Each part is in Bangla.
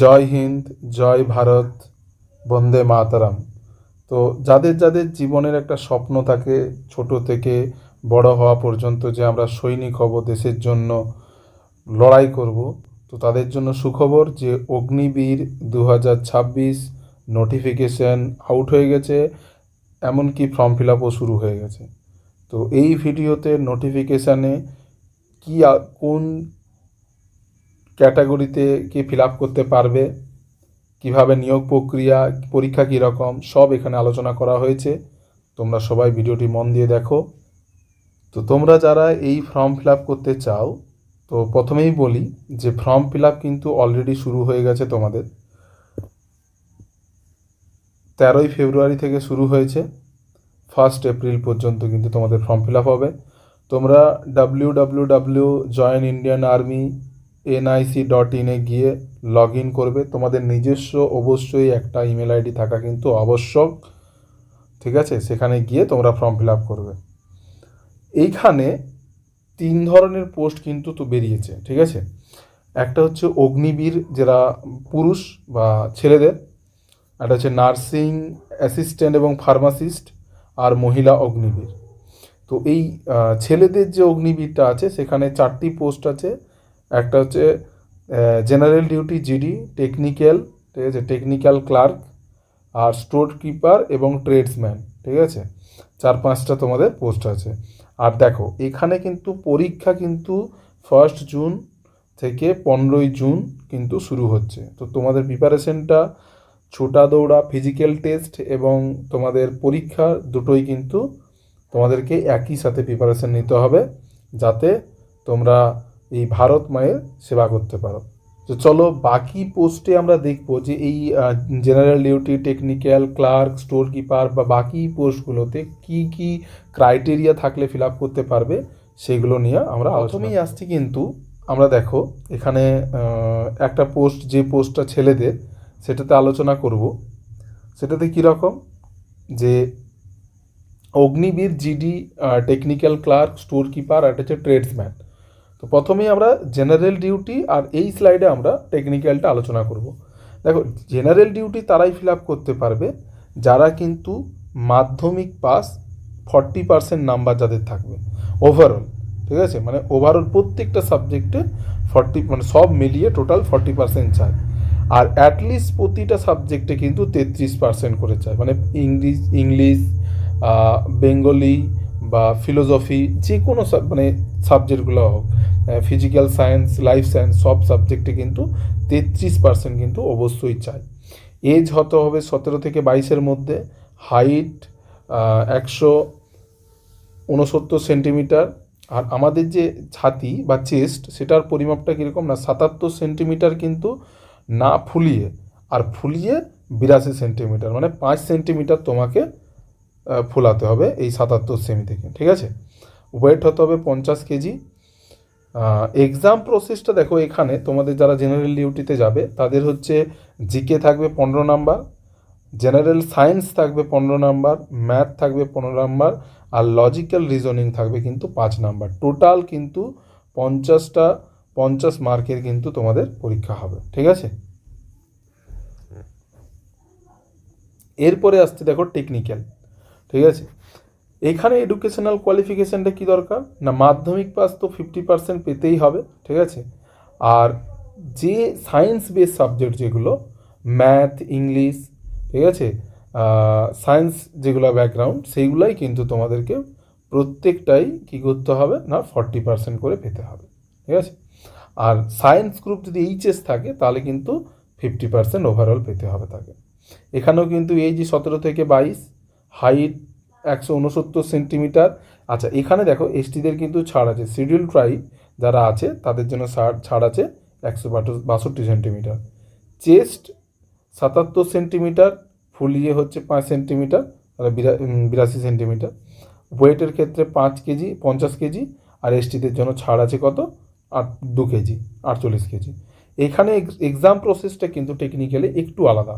জয় হিন্দ, জয় ভারত, বন্দে মাতরম। তো যাদের যাদের জীবনের একটা স্বপ্ন থাকে ছোট থেকে বড় হওয়া পর্যন্ত, যে আমরা সৈনিক হব, দেশের জন্য লড়াই করব, তো তাদের জন্য সুখবর যে অগ্নিবীর 2026 নোটিফিকেশান আউট হয়ে গেছে, এমনকি ফর্ম ফিল আপও শুরু হয়ে গেছে। তো এই ভিডিওতে নোটিফিকেশানে কোন ক্যাটাগরিতে কে ফিল আপ করতে পারবে, কিভাবে নিয়োগ প্রক্রিয়া, পরীক্ষা কীরকম, সব এখানে আলোচনা করা হয়েছে। তোমরা সবাই ভিডিওটি মন দিয়ে দেখো। তো তোমরা যারা এই ফর্ম ফিল আপ করতে চাও, তো প্রথমেই বলি যে ফর্ম ফিল আপ কিন্তু অলরেডি শুরু হয়ে গেছে। তোমাদের 13ই ফেব্রুয়ারি থেকে শুরু হয়েছে, 1 এপ্রিল পর্যন্ত কিন্তু তোমাদের ফর্ম ফিল আপ হবে। তোমরা www.joinindianarmy.nic.in গিয়ে লগ ইন করবে। তোমাদের নিজস্ব অবশ্যই একটা ইমেল আইডি থাকা কিন্তু আবশ্যক, ঠিক আছে? সেখানে গিয়ে তোমরা ফর্ম ফিল আপ করবে। এইখানে 3 ধরনের পোস্ট কিন্তু তো বেরিয়েছে, ঠিক আছে? একটা হচ্ছে অগ্নিবীর, যারা পুরুষ বা ছেলেদের। একটা হচ্ছে নার্সিং অ্যাসিস্ট্যান্ট এবং ফার্মাসিস্ট, আর মহিলা অগ্নিবীর। তো এই ছেলেদের যে অগ্নিবীরটা আছে সেখানে 4টি পোস্ট আছে। একটা হচ্ছে জেনারেল ডিউটি জিডি, টেকনিক্যাল, ঠিক আছে, টেকনিক্যাল ক্লার্ক, আর স্টোর কিপার এবং ট্রেডসম্যান, ঠিক আছে। 4-5টা তোমাদের পোস্ট আছে। আর দেখো এখানে কিন্তু পরীক্ষা কিন্তু 1 জুন থেকে 15ই জুন কিন্তু শুরু হচ্ছে। তো তোমাদের প্রিপারেশনটা ছোটা দৌড়া, ফিজিক্যাল টেস্ট এবং তোমাদের পরীক্ষা দুটোই কিন্তু তোমাদেরকে একই সাথে প্রিপারেশন নিতে হবে, যাতে তোমরা এই ভারত মায়ের সেবা করতে পারো। তো চলো বাকি পোস্টে আমরা দেখবো যে এই general duty, technical clerk, store keeper বা বাকি পোস্টগুলোতে কি কি ক্রাইটেরিয়া থাকলে ফিল আপ করতে পারবে, সেগুলো নিয়ে আমরা প্রথমেই আসছি। কিন্তু আমরা দেখো এখানে একটা পোস্ট, যে পোস্টটা ছেলেদের, সেটাতে আলোচনা করব। সেটাতে কীরকম, যে Agniveer GD, technical clerk, store keeper, আর হচ্ছে ট্রেডসম্যান। তো প্রথমেই আমরা জেনারেল ডিউটি, আর এই স্লাইডে আমরা টেকনিক্যালটা আলোচনা করব। দেখো জেনারেল ডিউটি তারাই ফিল আপ করতে পারবে যারা কিন্তু মাধ্যমিক পাস 40% নাম্বার যাদের থাকবে ওভারঅল, ঠিক আছে? মানে ওভারঅল প্রত্যেকটা সাবজেক্টে 40, মানে সব মিলিয়ে টোটাল 40% চায়। আর অ্যাটলিস্ট প্রতিটা সাবজেক্টে কিন্তু 33% করে চায়, মানে ইংলিশ, বেঙ্গলি বা ফিলোসফি, যে কোনো মানে সাবজেক্টগুলো হোক, ফিজিক্যাল সায়েন্স, লাইফ সায়েন্স, সব সাবজেক্টে কিন্তু 33% কিন্তু অবশ্যই চাই। এজ হতে হবে 17 থেকে 22-এর মধ্যে, হাইট 169 সেন্টিমিটার, আর আমাদের যে ছাতি বা চেস্ট, সেটার পরিমাপটা কীরকম না 77 সেন্টিমিটার কিন্তু না ফুলিয়ে, আর ফুলিয়ে 82 সেন্টিমিটার, মানে 5 সেন্টিমিটার তোমাকে ফোলাতে হবে এই 77 সেমি থেকে, ঠিক আছে? ওয়েট হতে হবে 50 কেজি। এক্সাম প্রসেসটা দেখো, এখানে তোমাদের যারা জেনারেল ডিউটিতে যাবে তাদের হচ্ছে জিকে থাকবে 15 নাম্বার, জেনারেল সায়েন্স থাকবে 15 নাম্বার, ম্যাথ থাকবে 15 নাম্বার, আর লজিক্যাল রিজনিং থাকবে কিন্তু 5 নাম্বার। টোটাল কিন্তু 50 মার্কের কিন্তু তোমাদের পরীক্ষা হবে, ঠিক আছে? এরপরে আসছে দেখো টেকনিক্যাল, ঠিক আছে? এখানে এডুকেশনাল কোয়ালিফিকেশানটা কী দরকার না, মাধ্যমিক পাস তো 50% পেতেই হবে, ঠিক আছে? আর যে সায়েন্স বেস সাবজেক্ট, যেগুলো ম্যাথ, ইংলিশ, ঠিক আছে, সায়েন্স যেগুলো ব্যাকগ্রাউন্ড, সেইগুলাই কিন্তু তোমাদেরকে প্রত্যেকটাই কী করতে হবে না 40% করে পেতে হবে, ঠিক আছে? আর সায়েন্স গ্রুপ যদি এইচএস থাকে তাহলে কিন্তু 50% ওভারঅল পেতে হবে তাকে। এখানেও কিন্তু এই যে 17 থেকে 22, হাইট 169 সেন্টিমিটার। আচ্ছা, এখানে দেখো এসটিদের কিন্তু ছাড় আছে, শিডিউল ট্রাইব যারা আছে তাদের জন্য ছাড় আছে 162 সেন্টিমিটার। চেস্ট 77 সেন্টিমিটার, ফুলিয়ে হচ্ছে 5 সেন্টিমিটার, তাহলে 82 সেন্টিমিটার। ওয়েটের ক্ষেত্রে 5 কেজি, 50 কেজি। আর এসটিদের জন্য ছাড় আছে কত, 2 কেজি, 48 কেজি। এখানে এক্সাম প্রসেসটা কিন্তু টেকনিক্যালি একটু আলাদা।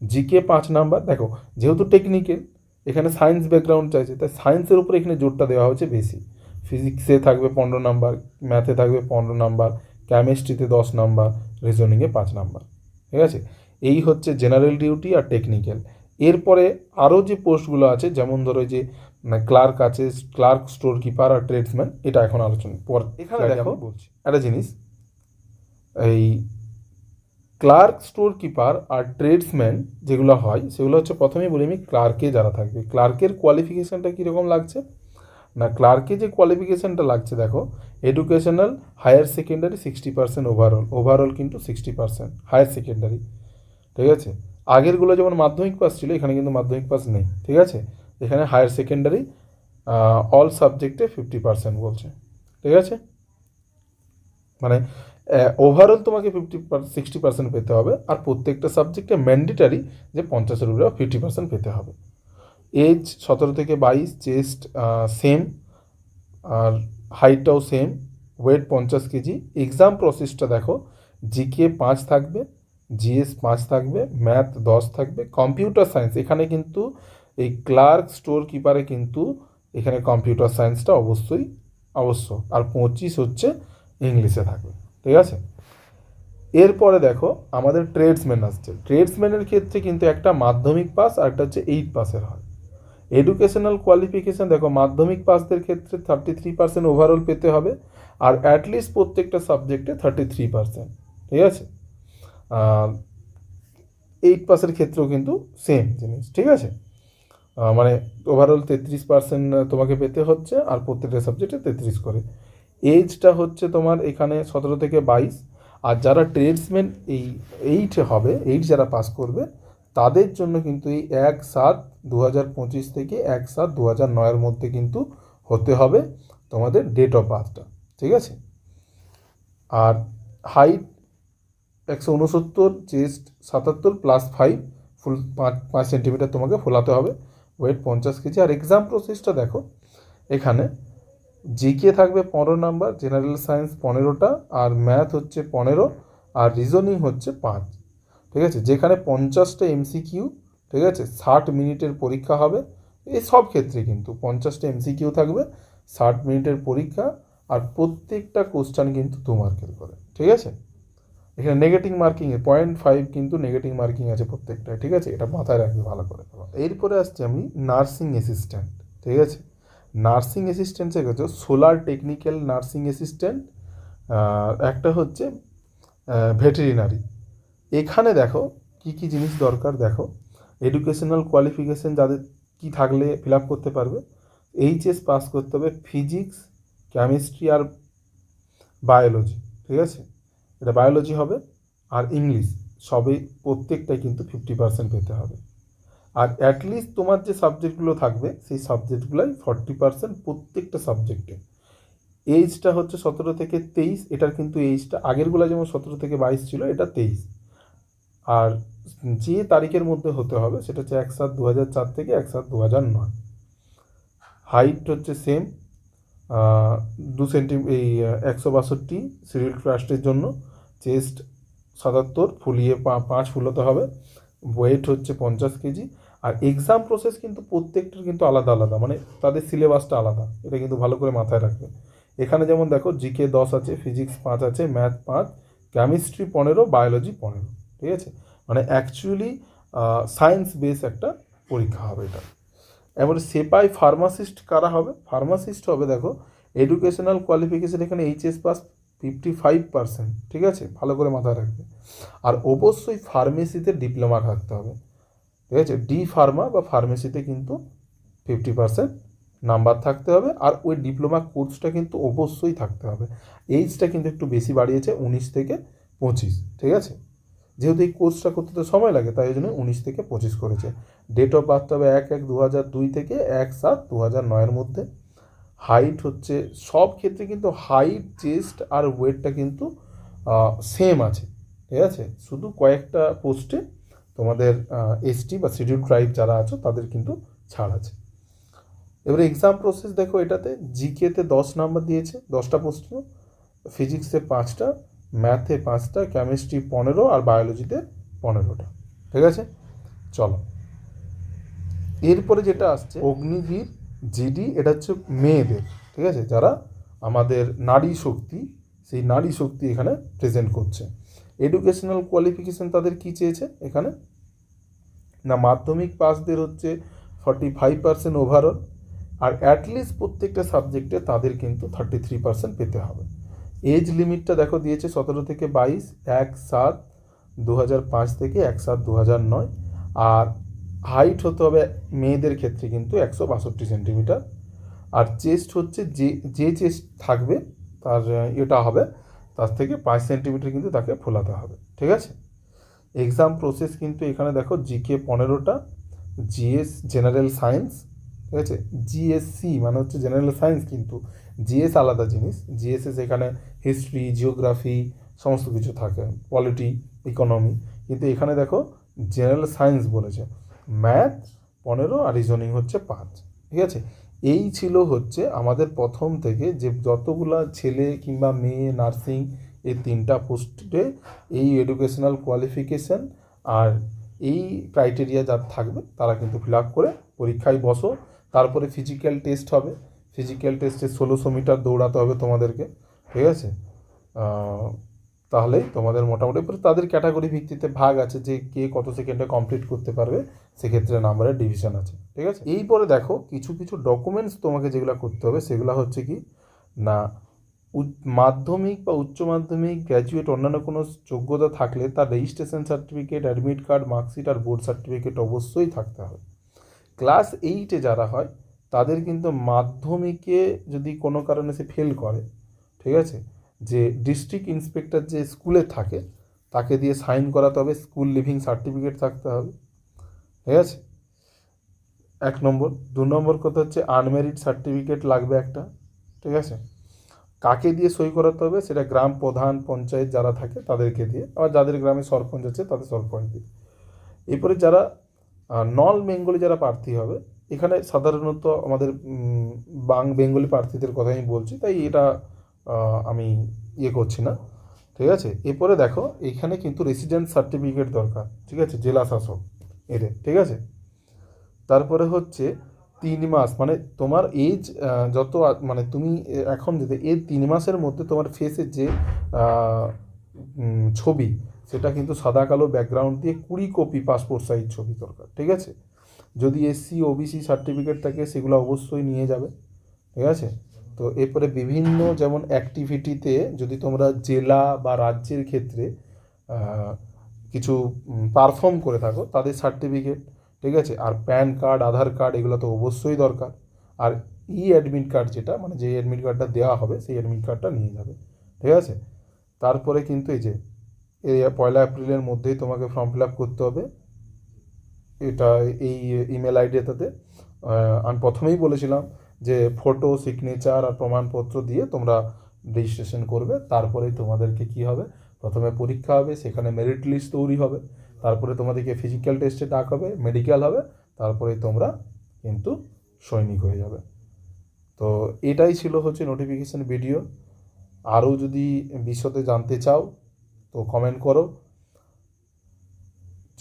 GK 5 number. দেখো যেহেতু টেকনিক্যাল, এখানে সায়েন্স ব্যাকগ্রাউন্ড চাইছে, তাই সায়েন্সের উপরে এখানে জোরটা দেওয়া হয়েছে বেশি। ফিজিক্সে থাকবে 15 নাম্বার, ম্যাথে থাকবে 15 নাম্বার, কেমিস্ট্রিতে 10 নাম্বার, রিজনিংয়ে 5 নাম্বার। ঠিক আছে। এই হচ্ছে জেনারেল ডিউটি আর টেকনিক্যাল। এরপরে আরও যে পোস্টগুলো আছে, যেমন ধরো যে ক্লার্ক আছে, ক্লার্ক, স্টোর কিপার আর ট্রেডসম্যান, এটা এখন আলোচনা পর। এখানে দেখো বলছি একটা জিনিস, এই ক্লার্ক, স্টোর কিপার আর ট্রেডসম্যান যেগুলো হয় সেগুলো হচ্ছে, প্রথমেই বলি আমি ক্লার্কে যারা থাকবে, ক্লার্কের কোয়ালিফিকেশানটা কীরকম লাগছে না, ক্লার্কে যে কোয়ালিফিকেশানটা লাগছে দেখো, এডুকেশনাল হায়ার সেকেন্ডারি 60% ওভারঅল কিন্তু 60% হায়ার সেকেন্ডারি, ঠিক আছে। আগেরগুলো যেমন মাধ্যমিক পাস ছিল, এখানে কিন্তু মাধ্যমিক পাস নেই, ঠিক আছে। এখানে হায়ার সেকেন্ডারি অল সাবজেক্টে 50% বলছে, ঠিক আছে। মানে ওভারঅল তোমাকে 60% পেতে হবে, আর প্রত্যেকটা সাবজেক্টে ম্যান্ডেটারি যে 50-এর উপরে 50% পেতে হবে। এজ 17 থেকে 22, চেস্ট সেম, আর হাইটটাও সেম, ওয়েট 50 কেজি। এক্সাম প্রসেসটা দেখো, জিকে 5 থাকবে, জিএস 5 থাকবে, ম্যাথ 10 থাকবে, কম্পিউটার সায়েন্স এখানে কিন্তু এই ক্লার্ক, স্টোর কিপারে কিন্তু এখানে কম্পিউটার সায়েন্সটা অবশ্যই আবশ্যক, আর 25 হচ্ছে ইংলিশে থাকবে, ঠিক আছে। এরপরে দেখো আমাদের ট্রেডসম্যান আসছে। ট্রেডসম্যানের ক্ষেত্রে কিন্তু একটা মাধ্যমিক পাস আর একটা হচ্ছে 8 পাসের হয়। এডুকেশনাল কোয়ালিফিকেশান দেখো, মাধ্যমিক পাসদের ক্ষেত্রে 33% ওভারঅল পেতে হবে, আর অ্যাটলিস্ট প্রত্যেকটা সাবজেক্টে 33%, ঠিক আছে। 8 পাসের ক্ষেত্রেও কিন্তু সেম জিনিস, ঠিক আছে। মানে ওভারঅল 33% তোমাকে পেতে হচ্ছে, আর প্রত্যেকটা সাবজেক্টে 33 করে। এজটা হচ্ছে তোমার এখানে 17 থেকে 22, আর যারা ট্রেডসম্যান এই 8 হবে, 8 যারা পাস করবে তাদের জন্য কিন্তু এই 1/7/2025 থেকে 1/7/2009 মধ্যে কিন্তু হতে হবে তোমাদের ডেট অফ বার্থটা, ঠিক আছে। আর হাইট 169, চেস্ট 77 +5, ফুল 5 সেন্টিমিটার তোমাকে ফোলাতে হবে, ওয়েট 50 কেজি। আর এক্সাম প্রসেসটা দেখো, এখানে জিকে থাকবে 15 নাম্বার, জেনারেল সায়েন্স 15টা, আর ম্যাথ হচ্ছে 15, আর রিজনিং হচ্ছে 5, ঠিক আছে। যেখানে 50টা এমসিকিউ, ঠিক আছে, 60 মিনিটের পরীক্ষা হবে। এই সব ক্ষেত্রে কিন্তু 50টা এমসিকিউ থাকবে, 60 মিনিটের পরীক্ষা, আর প্রত্যেকটা কোশ্চেন কিন্তু 2 মার্কের করে, ঠিক আছে। এখানে নেগেটিভ মার্কিংয়ে 0.5 কিন্তু নেগেটিভ মার্কিং আছে প্রত্যেকটায়, ঠিক আছে, এটা মাথায় রাখবে ভালো করে। এরপরে আসছে আমি নার্সিং অ্যাসিস্ট্যান্ট, ঠিক আছে। নার্সিং অ্যাসিস্ট্যান্টের কাছে সোলার টেকনিক্যাল নার্সিং অ্যাসিস্ট্যান্ট, একটা হচ্ছে ভেটেরিনারি। এখানে দেখো কি কি জিনিস দরকার, দেখো এডুকেশনাল কোয়ালিফিকেশান যাদের কি থাকলে ফিল আপ করতে পারবে, এইচএস পাস করতে হবে, ফিজিক্স, কেমিস্ট্রি আর বায়োলজি, ঠিক আছে, এটা বায়োলজি হবে, আর ইংলিশ, সবই প্রত্যেকটাই কিন্তু 50% পেতে হবে। আর অ্যাটলিস্ট তোমার যে সাবজেক্টগুলো থাকবে সেই সাবজেক্টগুলোই 40% প্রত্যেকটা সাবজেক্টে। এইজটা হচ্ছে 17 থেকে 23, এটার কিন্তু এইজটা আগেরগুলো যেমন 17 থেকে 22 ছিল, এটা 23। আর যে তারিখের মধ্যে হতে হবে সেটা হচ্ছে 1/7/2004 থেকে 1/7/2009। হাইট হচ্ছে সেম, 2 সেন্টিমিটার, এই 162 শিডিউল কাস্টের জন্য। চেস্ট 77, ফুলিয়ে 5 ফুলাতে হবে, ওয়েট হচ্ছে 50 কেজি। আর এক্সাম প্রসেস কিন্তু প্রত্যেকটার কিন্তু আলাদা আলাদা, মানে তাদের সিলেবাসটা আলাদা, এটা কিন্তু ভালো করে মাথায় রাখবে। এখানে যেমন দেখো জিকে 10 আছে, ফিজিক্স 5 আছে, ম্যাথ 5, কেমিস্ট্রি 15, বায়োলজি 15, ঠিক আছে। মানে অ্যাকচুয়ালি সায়েন্স বেস একটা পরীক্ষা হবে এটা। এবারে সেপাই ফার্মাসিস্ট কারা হবে, ফার্মাসিস্ট হবে দেখো, এডুকেশনাল কোয়ালিফিকেশান এখানে এইচএস পাস 55%, ঠিক আছে, ভালো করে মাথায় রাখবে। আর অবশ্যই ফার্মেসিতে ডিপ্লোমা থাকতে হবে, ঠিক আছে। ডি ফার্মা বা ফার্মেসিতে কিন্তু 50% নাম্বার থাকতে হবে, আর ওই ডিপ্লোমা কোর্সটা কিন্তু অবশ্যই থাকতে হবে। এইজটা কিন্তু একটু বেশি বাড়িয়েছে, 19 থেকে 25, ঠিক আছে। যেহেতু এই কোর্সটা করতে তো সময় লাগে, তাই জন্য 19 থেকে 25 করেছে। ডেট অফ বার্থ হবে 1/1/2002 থেকে 1/7/2009 মধ্যে। হাইট হচ্ছে সব ক্ষেত্রে কিন্তু হাইট, চেস্ট আর ওয়েটটা কিন্তু সেম আছে, ঠিক আছে। শুধু কয়েকটা পোস্টে তোমাদের এসটি বা শিডিউল ট্রাইব যারা আছো তাদের কিন্তু ছাড় আছে। এবারে এক্সাম প্রসেস দেখো, এটাতে জিকেতে 10 নাম্বার দিয়েছে, 10টা প্রশ্ন, ফিজিক্সে 5টা, ম্যাথে 5টা, কেমিস্ট্রি 15, আর বায়োলজিতে 15টা, ঠিক আছে। চলো এরপরে যেটা আসছে অগ্নিবীর জিডি, এটা হচ্ছে মেয়েদের, ঠিক আছে, যারা আমাদের নারী শক্তি, সেই নারী শক্তি এখানে প্রেজেন্ট করছে। এডুকেশনাল কোয়ালিফিকেশান তাদের কী চেয়েছে এখানে, না মাধ্যমিক পাসদের হচ্ছে 45% ওভারঅল, আর অ্যাটলিস্ট প্রত্যেকটা সাবজেক্টে তাদের কিন্তু 33% পেতে হবে। এজ লিমিটটা দেখো দিয়েছে 17 থেকে 22, 1/7/2005 থেকে 1/7/2009, আর হাইট হতে হবে মেয়েদের ক্ষেত্রে কিন্তু 162 সেন্টিমিটার, আর চেস্ট হচ্ছে যে চেস্ট থাকবে তার এটা হবে তার থেকে 5 সেন্টিমিটার কিন্তু তাকে ফোলাতে হবে, ঠিক আছে। এক্সাম প্রসেস কিন্তু এখানে দেখো জিকে 15টা, জিএস জেনারেল সায়েন্স, ঠিক আছে। জিএসসি মানে হচ্ছে জেনারেল সায়েন্স, কিন্তু জিএস আলাদা জিনিস। জিএসএস এখানে হিস্ট্রি, জিওগ্রাফি সমস্ত কিছু থাকে, পলিটি, ইকোনমি, কিন্তু এখানে দেখো জেনারেল সায়েন্স বলেছে। ম্যাথ 15 আর রিজনিং হচ্ছে 5, ঠিক আছে। এই ছিল হচ্ছে আমাদের প্রথম থেকে যে যতগুলা ছেলে কিংবা মেয়ে নার্সিং এই 3টা পোস্টে এই এডুকেশনাল কোয়ালিফিকেশান আর এই ক্রাইটেরিয়া যার থাকবে তারা কিন্তু ফিল আপ করে পরীক্ষায় বসো। তারপরে ফিজিক্যাল টেস্ট হবে, ফিজিক্যাল টেস্টে 1600 মিটার দৌড়াতে হবে তোমাদেরকে, ঠিক আছে। তাহলেই তোমাদের মোটামুটি তাদের ক্যাটাগরি ভিত্তিতে ভাগ আছে যে কে কত সেকেন্ডে কমপ্লিট করতে পারবে, সেক্ষেত্রে নাম্বারের ডিভিশন আছে, ঠিক আছে। এরপরে দেখো কিছু কিছু ডকুমেন্টস তোমাকে যেগুলো করতে হবে সেগুলো হচ্ছে কি না, মাধ্যমিক বা উচ্চ মাধ্যমিক গ্র্যাজুয়েট অন্যান্য কোনো যোগ্যতা থাকলে তার registration certificate, admit card, marksheet আর বোর্ড সার্টিফিকেট অবশ্যই থাকতে হবে। ক্লাস 8-এ যারা হয় তাদের কিন্তু মাধ্যমিকে যদি কোনো কারণে সে ফেল করে, ঠিক আছে, যে ডিস্ট্রিক্ট ইন্সপেক্টর যে স্কুলে থাকে তাকে দিয়ে সাইন করাতে হবে, স্কুল লিভিং সার্টিফিকেট থাকতে হবে, ঠিক আছে, 1 নম্বর। 2 নম্বর কথা হচ্ছে আনমেরিড সার্টিফিকেট লাগবে একটা, ঠিক আছে। কাকে দিয়ে সই করাতে হবে, সেটা গ্রাম প্রধান, পঞ্চায়েত যারা থাকে তাদেরকে দিয়ে, আবার যাদের গ্রামে সরপঞ্চ আছে তাদের সরপঞ্চ দিয়ে। এরপরে যারা নন বেঙ্গলি যারা প্রার্থী হবে, এখানে সাধারণত আমাদের বেঙ্গলি প্রার্থীদের কথা আমি বলছি, তাই এটা আমি করছি না, ঠিক আছে। এরপরে দেখো এখানে কিন্তু রেসিডেন্ট সার্টিফিকেট দরকার, ঠিক আছে, জেলা শাসক এদের, ঠিক আছে। তারপরে হচ্ছে 3 মাস, মানে তোমার এজ যত মানে তুমি এখন যদি এই 3 মাসের মধ্যে তোমার ফেসের যে ছবি সেটা কিন্তু সাদা কালো ব্যাকগ্রাউন্ড দিয়ে 20 কপি পাসপোর্ট সাইজ ছবি দরকার, ঠিক আছে। যদি এসসি ওবিসি সার্টিফিকেট থাকে সেগুলো অবশ্যই নিয়ে যাবে, ঠিক আছে। তো এরপরে বিভিন্ন যেমন অ্যাক্টিভিটিতে যদি তোমরা জেলা বা রাজ্যের ক্ষেত্রে কিছু পারফর্ম করে থাকো তাদের সার্টিফিকেট, ঠিক আছে। আর প্যান কার্ড, আধার কার্ড এগুলো তো অবশ্যই দরকার। আর অ্যাডমিট কার্ড যেটা মানে যে অ্যাডমিট কার্ডটা দেওয়া হবে সেই অ্যাডমিট কার্ডটা নিয়ে যাবে, ঠিক আছে। তারপরে কিন্তু এই 1 এপ্রিলের মধ্যেই তোমাকে ফর্ম ফিল আপ করতে হবে, এটা এই ইমেল আইডিটাতে। আমি প্রথমেই বলেছিলাম যে ফটো, সিগনেচার আর প্রমাণপত্র দিয়ে তোমরা রেজিস্ট্রেশন করবে। তারপরেই তোমাদেরকে কি হবে, প্রথমে পরীক্ষা হবে, সেখানে মেরিট লিস্ট তৈরি হবে, তারপরে তোমাদেরকে ফিজিক্যাল টেস্টে ডাক হবে, মেডিকেল হবে, তারপরেই তোমরা কিন্তু সৈনিক হয়ে যাবে। তো এটাই ছিল হচ্ছে নোটিফিকেশান ভিডিও। আরও যদি বিশদে জানতে চাও তো কমেন্ট করো।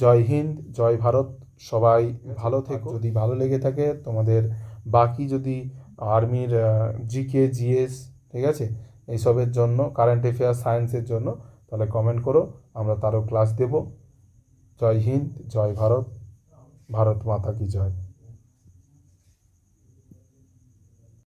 জয় হিন্দ, জয় ভারত, সবাই ভালো থেকো। যদি ভালো লেগে থাকে তোমাদের বাকি যদি আর্মির জিকে, জিএস, ঠিক আছে, এইসবের জন্য, কারেন্ট অ্যাফেয়ার্স, সায়েন্সের জন্য, তাহলে কমেন্ট করো, আমরা তারও ক্লাস দেব। জয় হিন্দ, জয় ভারত, ভারত মাতা কি জয়।